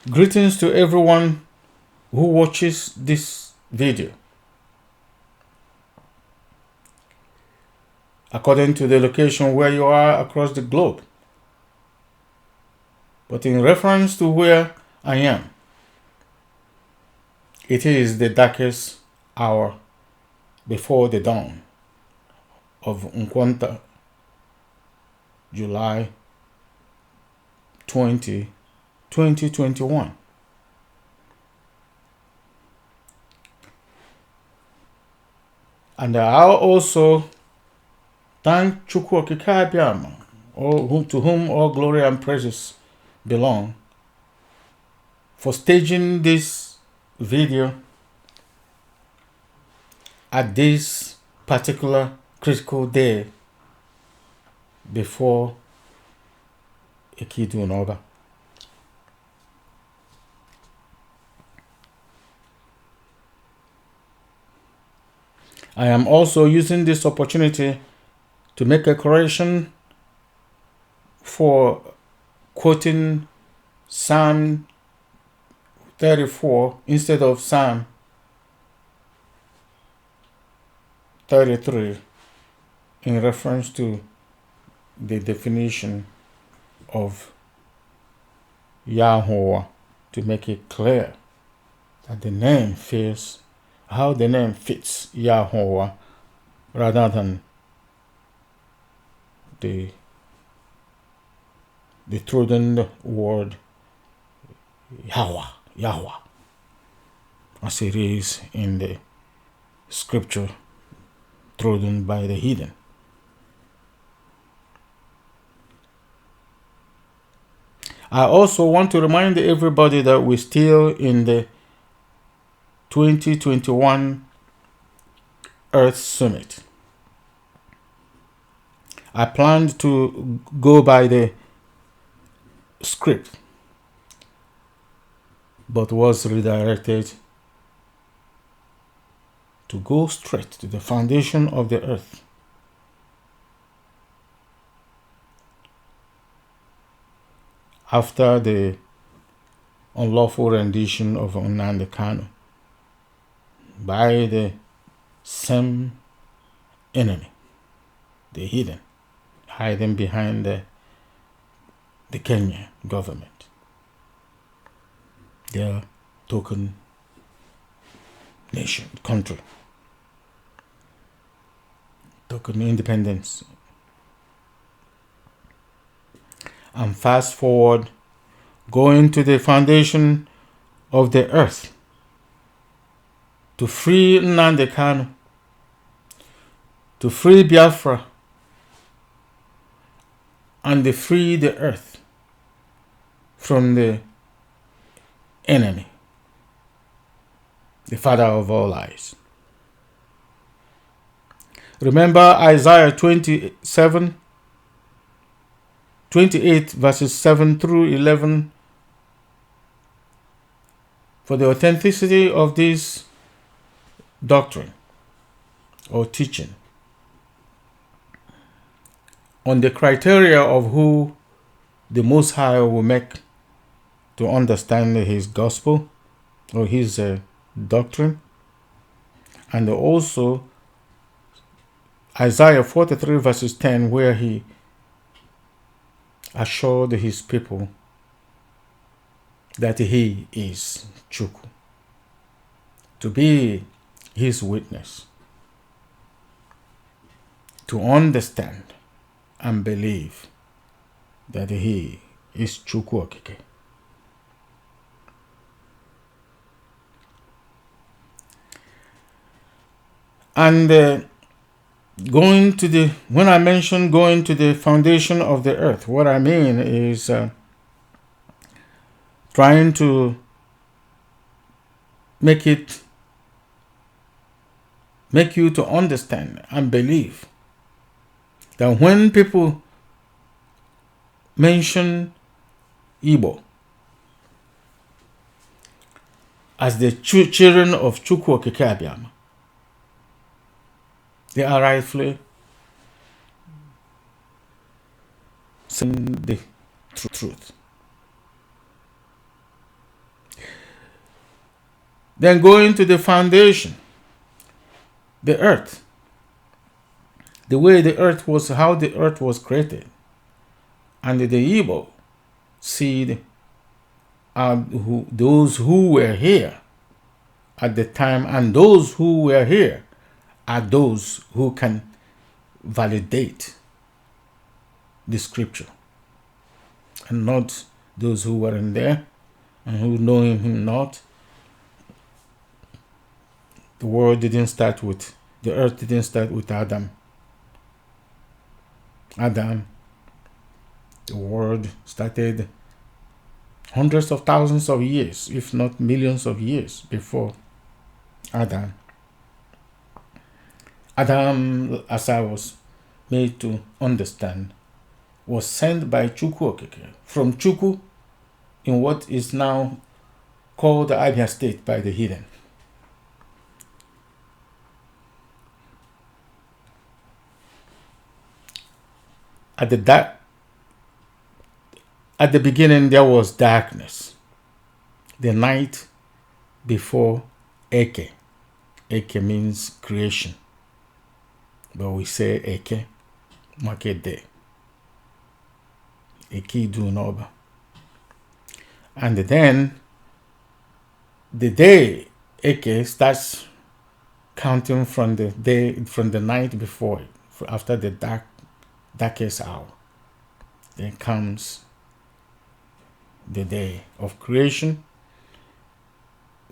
Greetings to everyone who watches this video. According to the location where you are across the globe. But in reference to where I am, it is the darkest hour before the dawn of Nkwanta, July 2021. And I also thank CHIUKWU, to whom all glory and praises belong, for staging this video at this particular critical day before Ikidu Noba. I am also using this opportunity to make a correction for quoting Psalm 34 instead of Psalm 33 in reference to the definition of Yahweh, to make it clear that the name fits, how the name fits Yahweh rather than the trodden word Yahweh, as it is in the scripture trodden by the heathen. I also want to remind everybody that we're still in the 2021 Earth Summit. I planned to go by the script, but was redirected to go straight to the foundation of the earth. After the unlawful rendition of KANU by the same enemy, the heathen, hiding behind the Kenya government, their token nation, country, token independence. And fast forward, going to the foundation of the earth to free NNAMDI KANU, to free Biafra, and to free the earth from the enemy, the father of all lies. Remember Isaiah 28 verses 7 through 11 for the authenticity of this doctrine or teaching on the criteria of who the Most High will make to understand his gospel or his doctrine, and also Isaiah 43 verses 10, where he assured his people that he is CHIUKWU, to be his witness, to understand and believe that he is CHIUKWU. And when I mention going to the foundation of the earth, what I mean is trying to make you to understand and believe that when people mention Igbo as the children of CHIUKWU, they are rightfully saying the truth. Then going to the foundation, the earth. The way the earth was, how the earth was created. And the Igbo seed are those who were here at the time, and those who were here are those who can validate the scripture, and not those who weren't there and who know him not. The world didn't start with, the earth didn't start with Adam. The world started hundreds of thousands of years, if not millions of years before Adam. Adam, as I was made to understand, was sent by CHIUKWU from CHIUKWU in what is now called the Abia State by the heathen. At the beginning, there was darkness. The night before Eke. Eke means creation, but we say Eke, market day. Eke do noba. And then the day Eke starts counting from the day, from the night before it, after the darkest hour. Then comes the day of creation.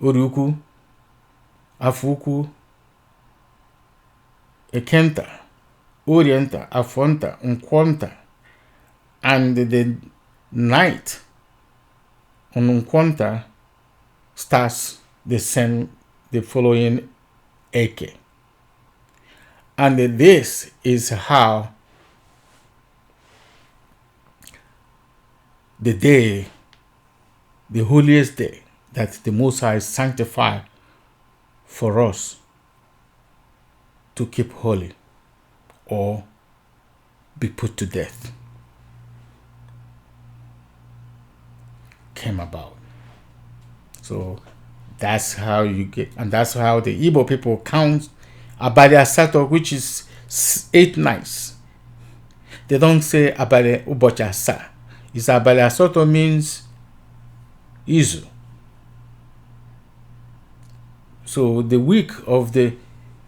Uruku, Afuku, Ekenta, Orienta, Afonta, Unkwanta. And the night on Unkwanta starts the following Eke. And this is how the day, the holiest day that the Most High sanctified for us to keep holy or be put to death, came about. So that's how you get, and that's how the Igbo people count Abali Asato, which is 8 nights. They don't say Abali Ubochi Asa. It's Abali Asato means Izu. So the week of the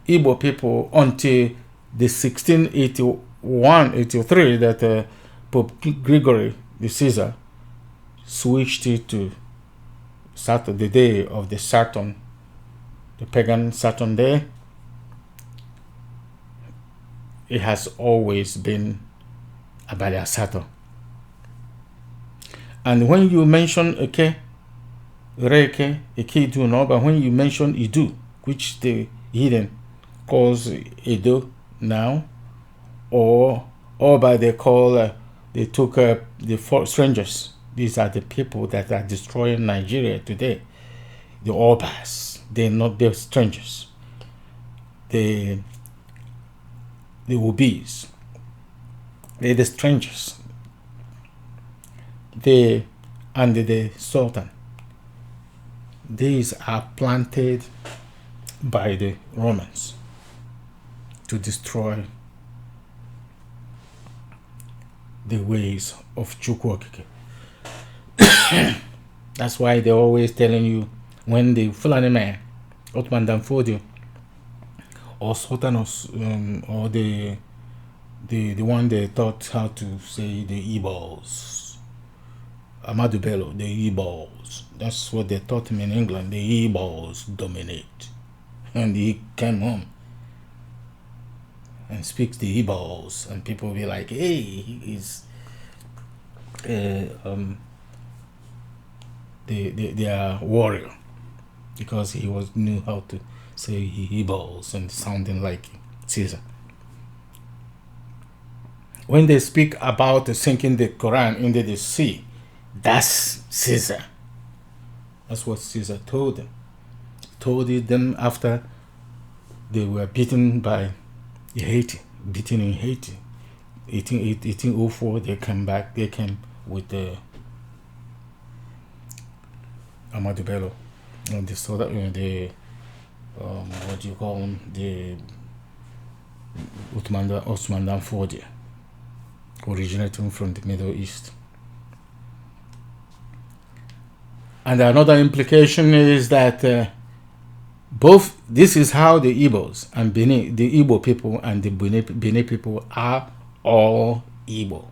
Igbo people until the 1681-83 that Pope Gregory the Caesar switched it to Saturday, the day of the Saturn, the pagan Saturn day. It has always been Abali Asato. And when you mention Eke, Reke, Eke do no, but when you mention Idu, which the heathen calls Edo now, or by they call, they took the strangers. These are the people that are destroying Nigeria today. The Obas, they're not the strangers. The Obis, they're the strangers. They and the Sultan. These are planted by the Romans to destroy the ways of CHIUKWU. That's why they're always telling you when the Fulani man, Ottoman Danfodio, or Sultan, or the one they taught how to say the Igbos, Ahmadu Bello, the Igbos. That's what they taught him in England. The Igbos dominate. And he came home and speaks the Igbos, and people will be like, hey, he's they are warrior, because he knew how to say Igbos and sounding like Caesar. When they speak about sinking the Quran into the sea, that's Caesar. That's what Caesar told them. Told them after they were beaten by Haiti, beaten in Haiti. 1804, they came back. They came with Ahmadu Bello And the sort of, what do you call them, the Ottoman Fordia, originating from the Middle East. And another implication is that both, this is how the Igbos and the Igbo people and the Benin people are all Igbo.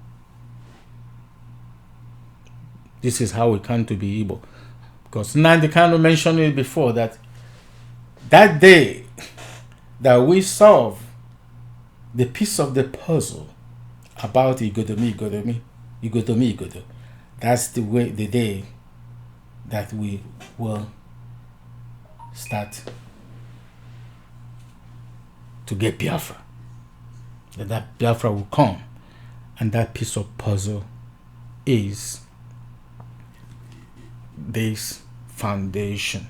This is how we come to be Igbo. Because Nnamdi Kanu mentioned it before, that day that we solve the piece of the puzzle about Igodo, that's the day that we will start to get Biafra. That Biafra will come, and that piece of puzzle is this foundation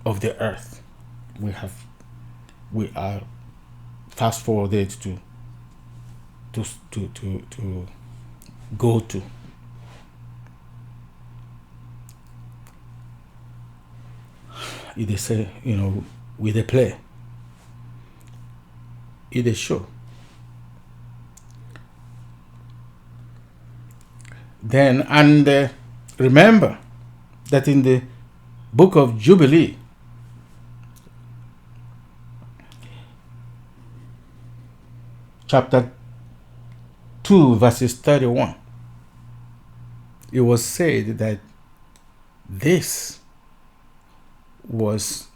of the earth. We are fast forwarded to go to. They say, with a play, it is show. Then, and remember that in the book of Jubilee, chapter 2, verses 31, it was said that this was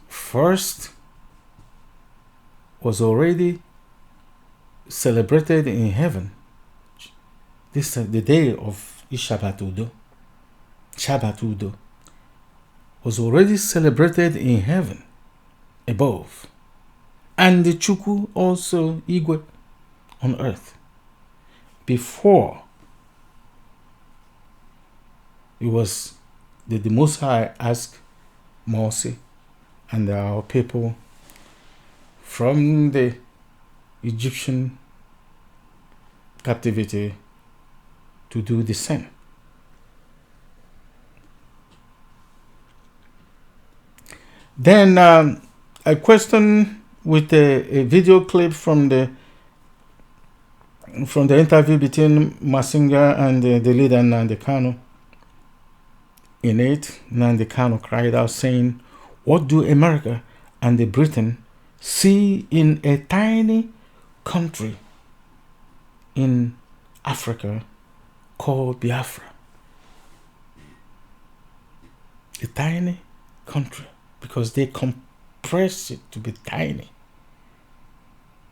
already celebrated in heaven. This the day of Shabatudo was already celebrated in heaven above, and the CHIUKWU also Igwe on earth before it was the Most High asked Moses and our people from the Egyptian captivity to do the same. Then a question with a video clip from the interview between Masinga and the leader Nnamdi Kanu. In it, Nnamdi Kanu cried out saying, "What do America and the Britain see in a tiny country in Africa called Biafra?" A tiny country, because they compress it to be tiny.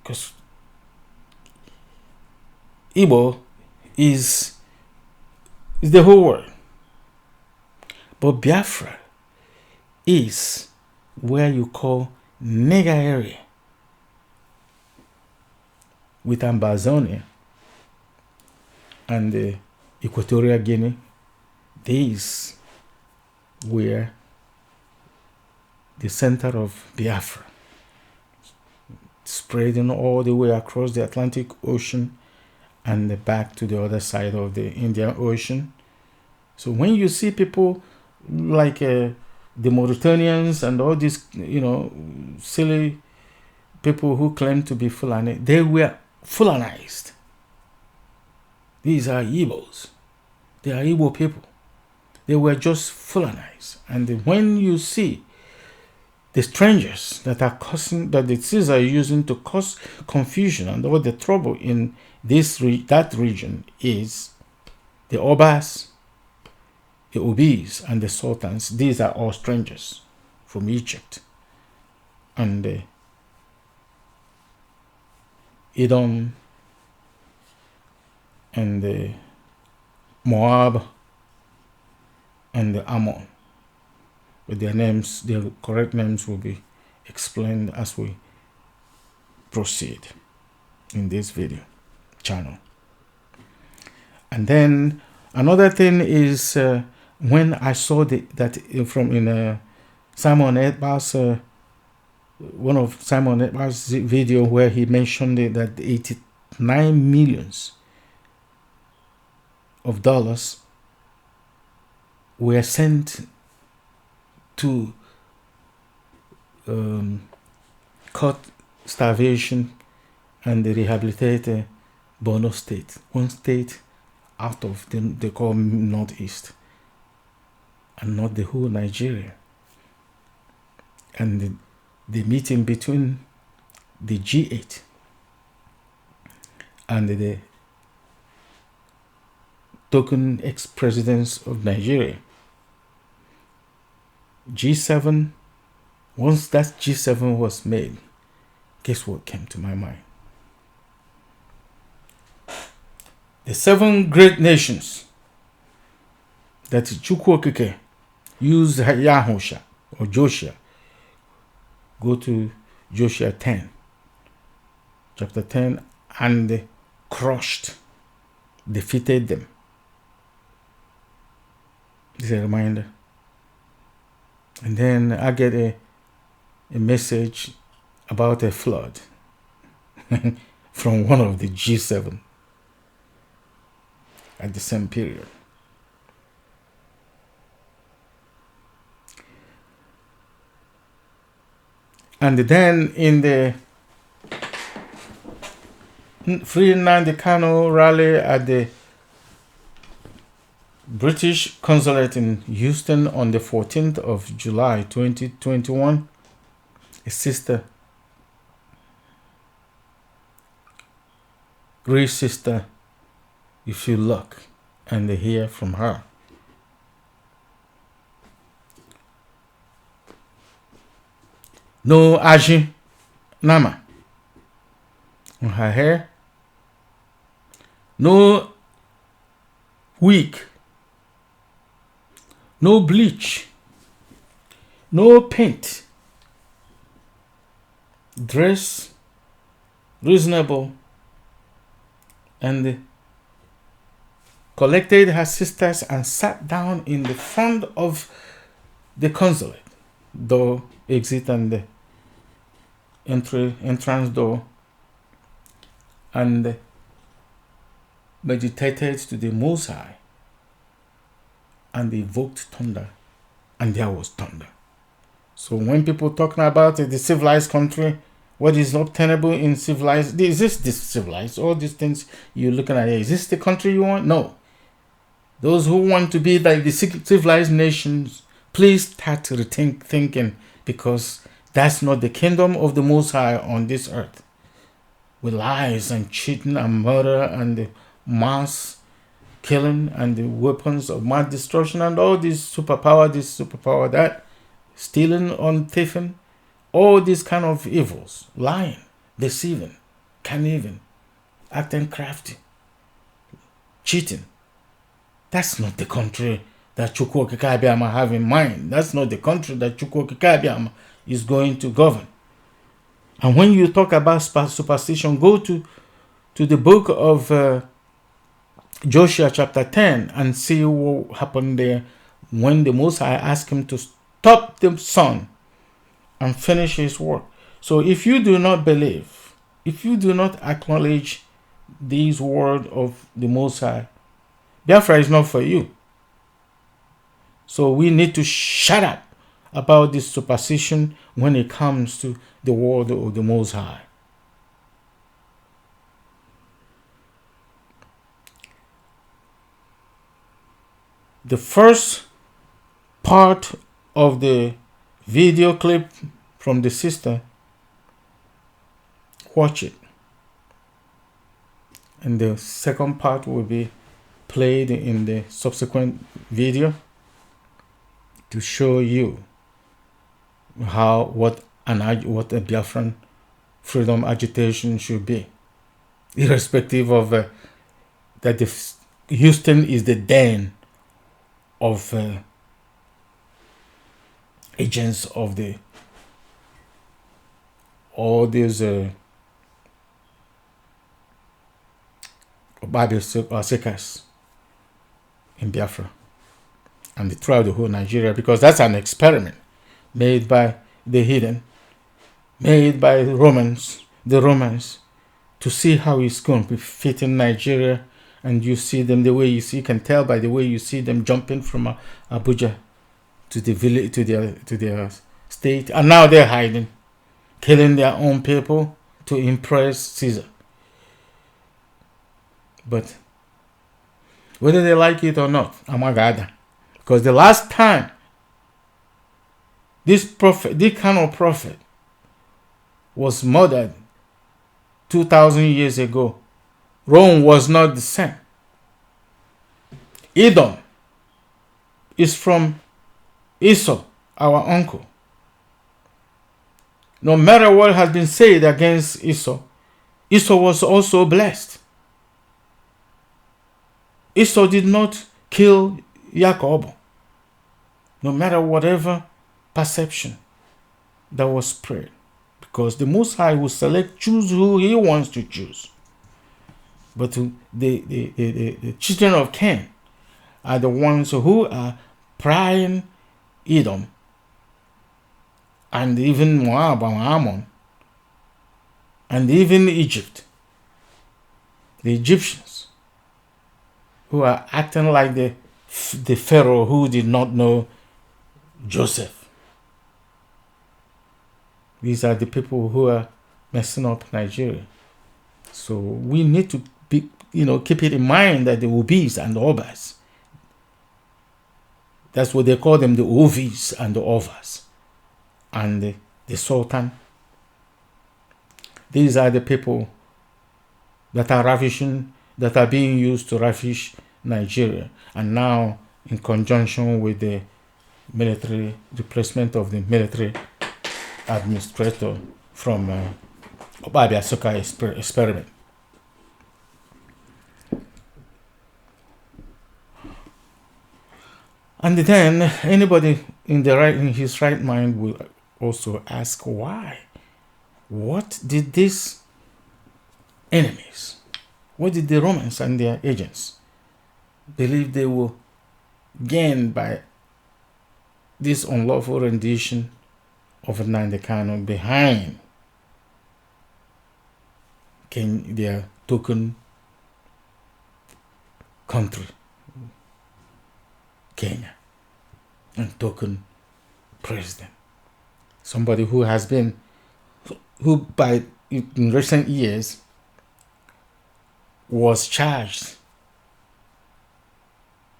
Because Igbo is the whole world. But Biafra is where you call Nega area with Ambazonia and the Equatorial Guinea. These were the center of Biafra, spreading all the way across the Atlantic Ocean and back to the other side of the Indian Ocean. So when you see people like the Mauritanians and all these, silly people who claim to be Fulani, they were Fulanized. These are Igbos. They are Igbo people. They were just Fulanized. And when you see the strangers that are causing, that the Caesar are using to cause confusion and all the trouble in that region, is the Obas, the Obis, and the Sultans. These are all strangers from Egypt and Edom and the Moab and the Ammon. With their names, their correct names will be explained as we proceed in this video channel. And then another thing is when I saw that in Simon Edbar's one of Simon Edbar's video where he mentioned that $89 million were sent to cut starvation and rehabilitate Borno State, one state out of they call Northeast, and not the whole Nigeria. And the meeting between the G8 and the token ex-presidents of Nigeria. G7, once that G7 was made, guess what came to my mind? The 7 great nations that CHIUKWU used Yahusha or Joshua. Go to Joshua 10, chapter 10, and crushed, defeated them. This is a reminder. And then I get a message about a flood from one of the G7 at the same period. And then in the Free NNAMDI KANU rally at the British Consulate in Houston on the 14th of July 2021, a sister, great sister, you feel luck and they hear from her. No aji nama on her hair, no wig, no bleach, no paint, dress reasonable, and collected her sisters and sat down in the front of the consulate door, exit and the entrance door, and meditated to the Most High and evoked thunder, and there was thunder. So when people talking about the civilized country, what is obtainable in civilized, is this civilized? All these things you're looking at here, is this the country you want? No. Those who want to be like the civilized nations, please start thinking, because that's not the kingdom of the Most High on this earth. With lies and cheating and murder and the mass killing and the weapons of mass destruction and all this superpower, that, stealing and thieving, all these kind of evils, lying, deceiving, conniving, acting crafty, cheating. That's not the country that CHIUKWU have in mind. That's not the country that CHIUKWU is going to govern. And when you talk about superstition, go to the book of Joshua chapter 10 and see what happened there when the Most High asked him to stop the sun and finish his work. So if you do not believe, if you do not acknowledge these words of the Most High, Biafra is not for you. So we need to shut up about this superstition when it comes to the word of the Most High. The first part of the video clip from the sister, watch it. And the second part will be played in the subsequent video to show you what a Biafran freedom agitation should be, irrespective of that Houston is the den of agents of all these Bible seekers in Biafra and throughout the whole Nigeria, because that's an experiment made by the heathen, made by the Romans, to see how it's going to fit in Nigeria And you see them the way you see, you can tell by the way you see them jumping from Abuja to the village, to their state, and now they're hiding, killing their own people to impress Caesar. But whether they like it or not, Amagada, because the last time this kind of prophet was murdered 2,000 years ago, Rome was not the same. Edom is from Esau, our uncle. No matter what has been said against Esau, Esau was also blessed. Esau did not kill Jacob, no matter whatever perception that was spread, because the Most High will choose who He wants to choose. But the children of Cain are the ones who are prying Edom and even Moab and Ammon and even Egypt. The Egyptians who are acting like the Pharaoh who did not know Joseph. These are the people who are messing up Nigeria. So we need to keep it in mind that the Obis and the Obas, that's what they call them, the Ovis and the Ovas, and the Sultan. These are the people that are ravishing, that are being used to ravish Nigeria, and now in conjunction with the military replacement of the military administrator from Obabia Soka experiment. And then anybody in his right mind will also ask why. What did these enemies, what did the Romans and their agents believe they will gain by this unlawful rendition of Nnamdi Kanu behind their token country, Kenya, and token president? Somebody who in recent years was charged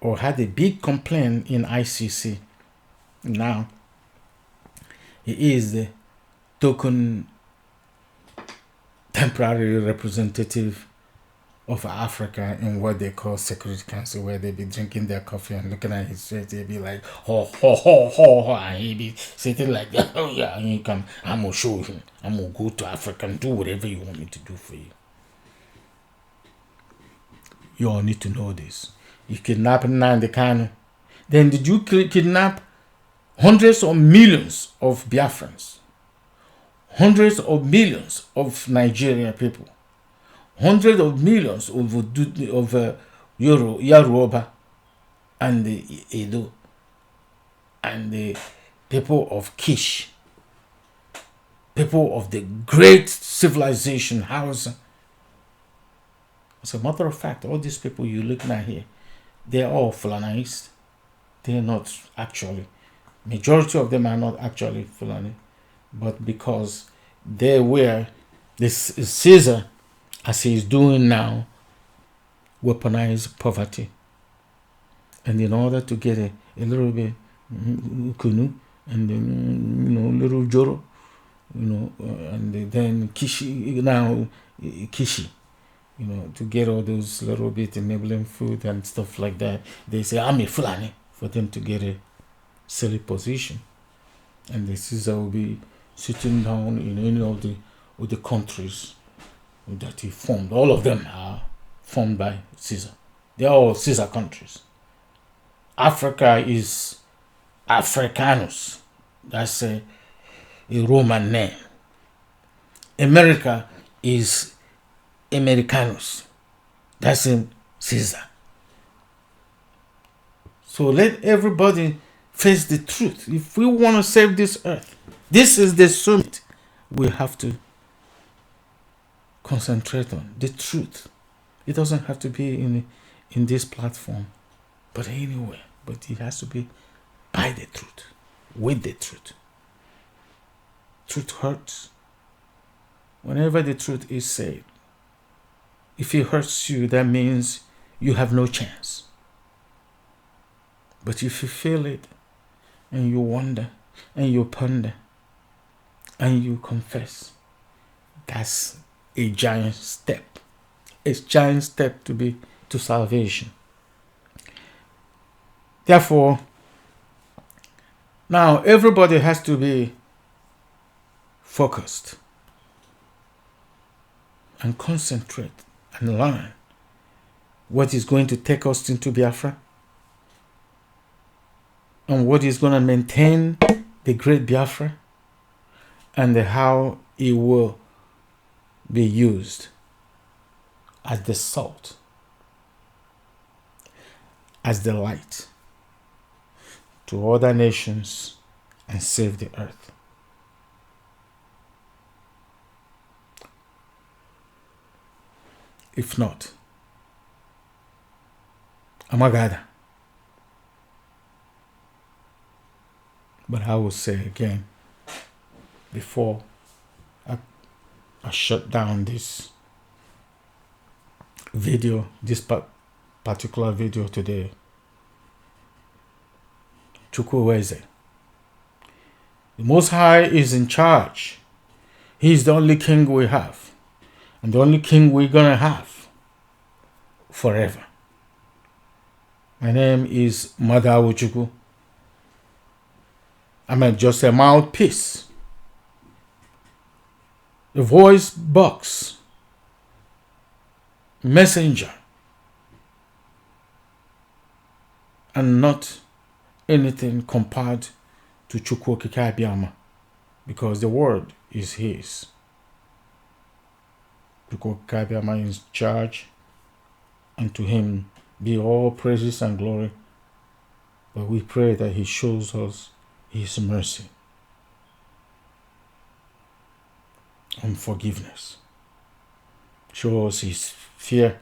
or had a big complaint in ICC. Now he is the token temporary representative of Africa in what they call Security Council, where they be drinking their coffee and looking at his face, they be like, ho, ho, ho, ho, ho, and he be sitting like, oh yeah, you come, I'm gonna show him, I'm gonna go to Africa and do whatever you want me to do for you. You all need to know this. You kidnapped Nnamdi Kanu. Then did you kidnap hundreds of millions of Biafrans, hundreds of millions of Nigerian people, hundreds of millions of Yoruba and the Edo and the people of Kish, people of the great civilization Hausa? As a matter of fact, all these people you're looking at here, they're all Fulanized. They're not actually. Majority of them are not actually Fulani, but because they were, this Caesar, as he is doing now, weaponize poverty. And in order to get a little bit kunu and then little joro, and then kishi, to get all those little bit enabling food and stuff like that, they say I'm a Fulani for them to get a silly position. And the Caesar will be sitting down in any of the countries that he formed. All of them are formed by Caesar. They are all Caesar countries. Africa is Africanus. That's a Roman name. America is Americanus. That's in Caesar. So let everybody face the truth. If we want to save this earth, this is the summit we have to concentrate on, the truth. It doesn't have to be in this platform, but anywhere. But it has to be by the truth, with the truth. Truth hurts. Whenever the truth is said, if it hurts you, that means you have no chance. But if you feel it, and you wonder, and you ponder, and you confess, that's a giant step. A giant step to salvation. Therefore, now everybody has to be focused and concentrate and learn what is going to take us into Biafra and what is going to maintain the great Biafra and how it will be used as the salt, as the light to other nations and save the earth. If not, Amagada. But I will say again, before I shut down this video, this particular video today, CHIUKWU, the Most High is in charge. He is the only king we have, and the only king we're gonna have forever. My name is Madawuchukwu. I'm just a mouthpiece, a voice box, messenger, and not anything compared to Chukwu Okike Abiama, because the word is his. Chukwu Okike Abiama is in charge, and to him be all praises and glory. But we pray that he shows us his mercy and forgiveness. Show us his fear.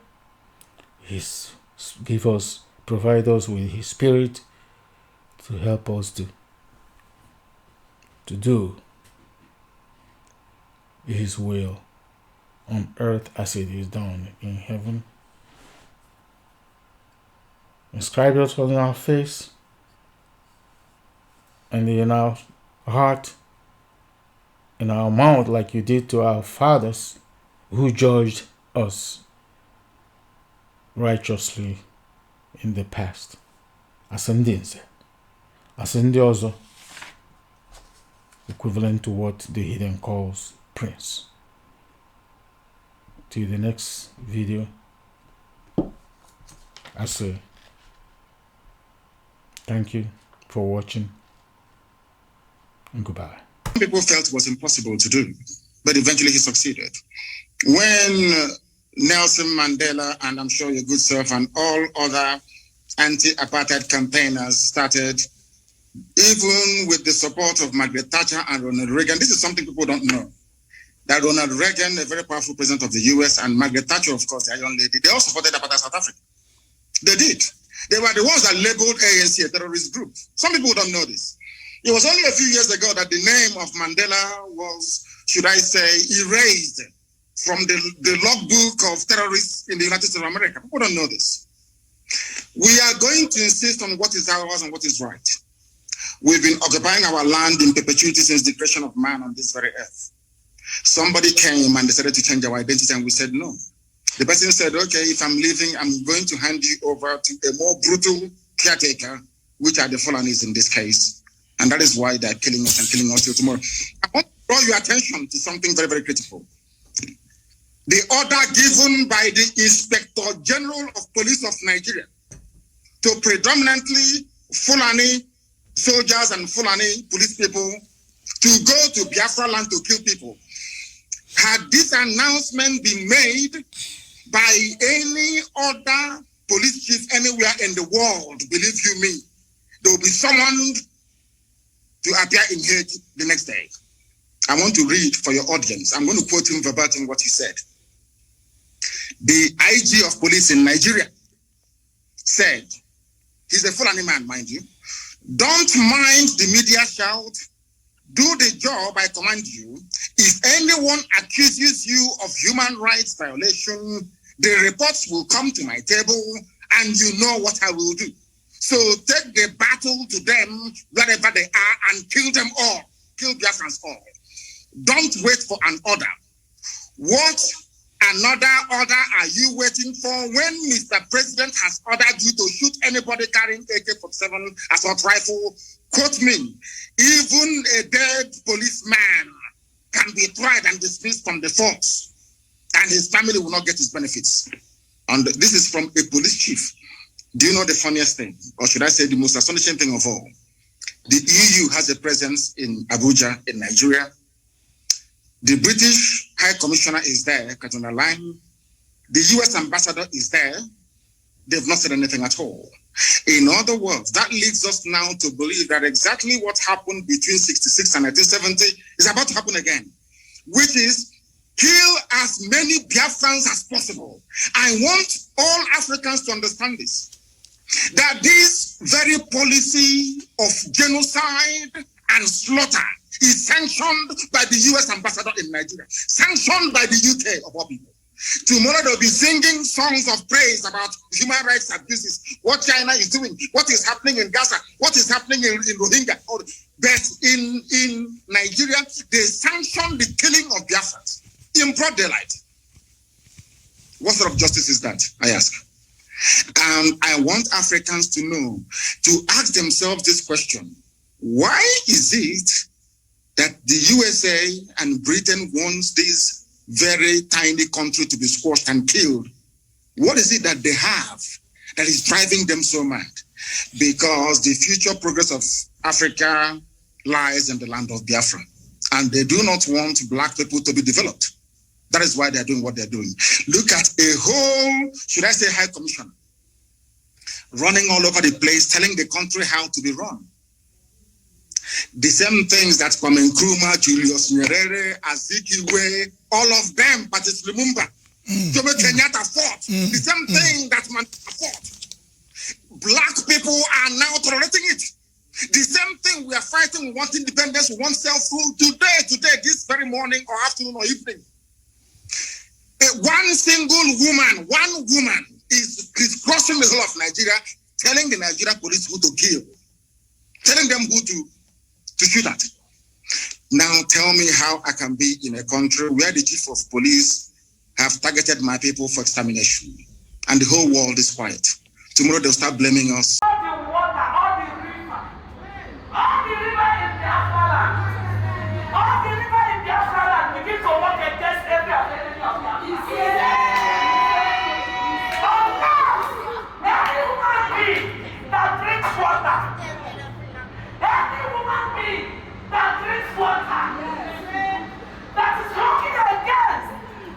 Provide us with his spirit to help us to do his will on earth as it is done in heaven. Inscribe it on our face and in our heart, in our mouth, like you did to our fathers who judged us righteously in the past. Ascendance. Ascendioso, equivalent to what the hidden calls prince. Till the next video, I say thank you for watching and goodbye. People felt it was impossible to do, but eventually he succeeded. When Nelson Mandela, and I'm sure your good self, and all other anti-apartheid campaigners started, even with the support of Margaret Thatcher and Ronald Reagan. This is something people don't know, that Ronald Reagan, a very powerful president of the US, and Margaret Thatcher, of course, the young lady, they all supported apartheid South Africa. They did. They were the ones that labeled ANC a terrorist group. Some people don't know this. It was only a few years ago that the name of Mandela was, should I say, erased from the logbook of terrorists in the United States of America. People don't know this. We are going to insist on what is ours and what is right. We've been occupying our land in perpetuity since the creation of man on this very earth. Somebody came and decided to change our identity, and we said no. The person said, okay, if I'm leaving, I'm going to hand you over to a more brutal caretaker, which are the Fulanis in this case. And that is why they're killing us and killing us till tomorrow. I want to draw your attention to something very, very critical. The order given by the Inspector General of Police of Nigeria to predominantly Fulani soldiers and Fulani police people to go to Biafra land to kill people. Had this announcement been made by any other police chief anywhere in the world, believe you me, there will be someone to appear in Hague the next day. I want to read for your audience. I'm going to quote him verbatim what he said. The IG of police in Nigeria said, he's a Fulani man, mind you, don't mind the media shout, do the job I command you. If anyone accuses you of human rights violation, the reports will come to my table and you know what I will do. So take the battle to them wherever they are and kill them all. Kill Biafrans all. Don't wait for an order. What another order are you waiting for when Mr. President has ordered you to shoot anybody carrying AK-47 assault rifle? Quote me, even a dead policeman can be tried and dismissed from the force and his family will not get his benefits. And this is from a police chief. Do you know the funniest thing, or should I say the most astonishing thing of all? The EU has a presence in Abuja, in Nigeria. The British High Commissioner is there, Katuna Line. The US Ambassador is there. They've not said anything at all. In other words, that leads us now to believe that exactly what happened between 66 and 1970 is about to happen again, which is kill as many Biafrans as possible. I want all Africans to understand this, that this very policy of genocide and slaughter is sanctioned by the US Ambassador in Nigeria, sanctioned by the UK of all people. Tomorrow they'll be singing songs of praise about human rights abuses, what China is doing, what is happening in Gaza, what is happening in Rohingya. But in Nigeria, they sanction the killing of Biafrans in broad daylight. What sort of justice is that, I ask? And I want Africans to know, to ask themselves this question: why is it that the USA and Britain wants this very tiny country to be squashed and killed? What is it that they have that is driving them so mad? Because the future progress of Africa lies in the land of Biafra, and they do not want black people to be developed. That is why they're doing what they're doing. Look at a whole, should I say, high commissioner running all over the place, telling the country how to be run. The same things that Kwame Nkrumah, Julius Nyerere, Azikiwe, all of them, Patrice Lumumba, Jomo Kenyatta fought. The same thing that Mandela fought. Black people are now tolerating it. The same thing we are fighting. We want independence, we want self-rule. Today, this very morning or afternoon or evening, one woman is crossing the whole of Nigeria, telling the Nigerian police who to kill, telling them who to shoot at. Now tell me how I can be in a country where the chief of police have targeted my people for extermination and the whole world is quiet. Tomorrow they'll start blaming us. All the water, all the river in Biafra land, all the river in Biafra land begin to work against every ability of Biafra. Any human being that drinks water, any woman being that drinks water, that is working against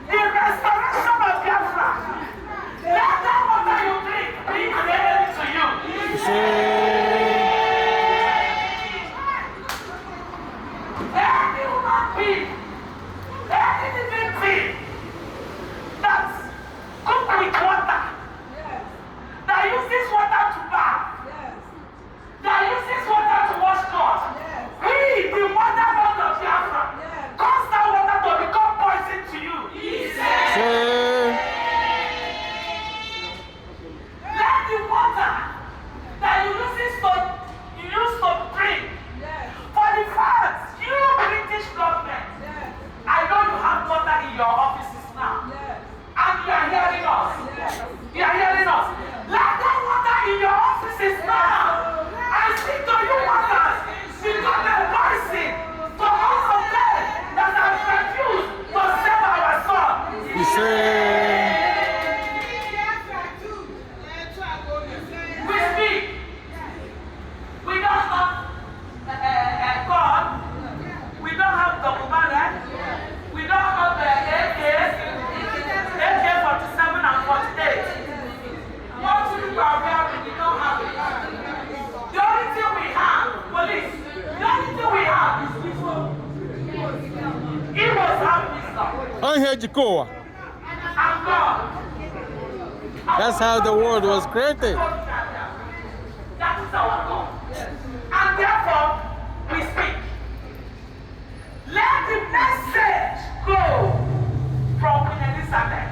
the restoration of Biafra, let that water you drink be available to you. Any human being, any living being that's cooked with water, that uses water to bath, that uses water to wash clothes, we, the motherland of Biafra, cause that water to become poison to you. Let the water that you use to drink, for the fact, you British government, I know you have water in your offices now, and you are hearing us. You are hearing us. Let that water in your offices now. I speak to you mothers, because the poison to all of them that have refused to save our son. We speak. We don't have God. We don't have the Umana. We don't have the AK-47 and 48. What we don't have it. The only thing we have, police, the only thing we have is wisdom. Igbos have wisdom. I heard you go. And God. That's how the world was created. That is our law. And therefore, we speak. Let the message go from Queen Elizabeth